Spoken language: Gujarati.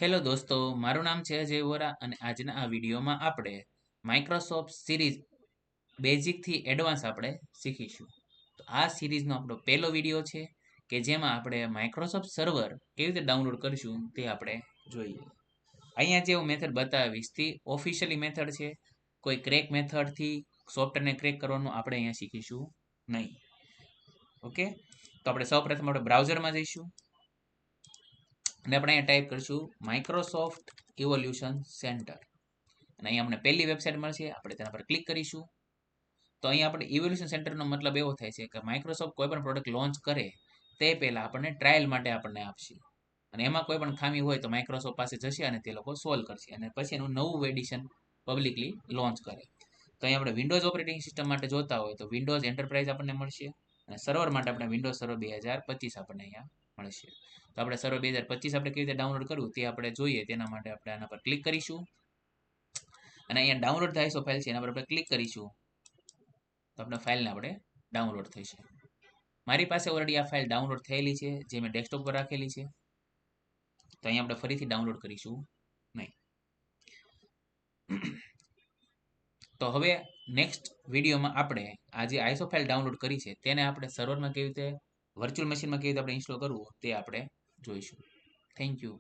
હેલો દોસ્તો, મારું નામ છે અજય વોરા અને આજના આ વિડીયોમાં આપણે માઇક્રોસોફ્ટ સિરીઝ બેઝિકથી એડવાન્સ આપણે શીખીશું. તો આ સિરીઝનો આપણો પહેલો વિડીયો છે કે જેમાં આપણે માઇક્રોસોફ્ટ સર્વર કેવી રીતે ડાઉનલોડ કરીશું તે આપણે જોઈએ. અહીંયા જે હું મેથડ બતાવીશ તે ઓફિશિયલી મેથડ છે. કોઈ ક્રેક મેથડથી સોફ્ટવેરને ક્રેક કરવાનું આપણે અહીંયા શીખીશું નહીં. ઓકે, તો આપણે સૌપ્રથમ આપણે બ્રાઉઝરમાં જઈશું અને આપણે અહીંયા ટાઈપ કરીશું માઇક્રોસોફ્ટ ઇવોલ્યુશન સેન્ટર અને અહીંયા આપણે પહેલી વેબસાઇટ મળશે. આપણે તેના પર ક્લિક કરીશું. તો અહીંયા આપણે ઇવોલ્યુશન સેન્ટરનો મતલબ એવો થાય છે કે માઇક્રોસોફ્ટ કોઈ પણ પ્રોડક્ટ લોન્ચ કરે તે પહેલા આપણને ટ્રાયલ માટે આપણને આપશે અને એમાં કોઈ પણ ખામી હોય તો માઇક્રોસોફ્ટ પાસે જશે અને તે લોકો સોલ્વ કરશે અને પછી એનું નવું એડિશન પબ્લિકલી લોન્ચ કરે. તો અહીંયા આપણે વિન્ડોઝ ઓપરેટિંગ સિસ્ટમ માટે જોતા હોય તો વિન્ડોઝ એન્ટરપ્રાઇઝ આપણને મળશે અને સર્વર માટે આપણે વિન્ડોઝ સર્વર 2025 આપણને અહીંયા મળશે. તો આપણે સર્વર 2025 આપણે કેવી રીતે ડાઉનલોડ કરવું તે આપણે જોઈએ. તેના માટે આપણે આના પર ક્લિક કરીશું અને અહીંયા ડાઉનલોડ થાય છે ફાઇલ છે એના પર આપણે ક્લિક કરીશું તો આપણે ફાઇલને આપણે ડાઉનલોડ થશે. મારી પાસે ઓલરેડી આ ફાઇલ ડાઉનલોડ થયેલી છે જે મેં ડેસ્કટોપ પર રાખેલી છે. તો અહીંયા આપણે ફરીથી ડાઉનલોડ કરીશું નહીં. તો હવે નેક્સ્ટ વિડીયોમાં આપણે આ જે આઈસો ફાઇલ ડાઉનલોડ કરી છે તેને આપણે સર્વરમાં કેવી રીતે વર્ચ્યુઅલ મશીનમાં કેવી રીતે આપણે ઇન્સ્ટોલ કરવું તે આપણે જોઈશું. Thank you.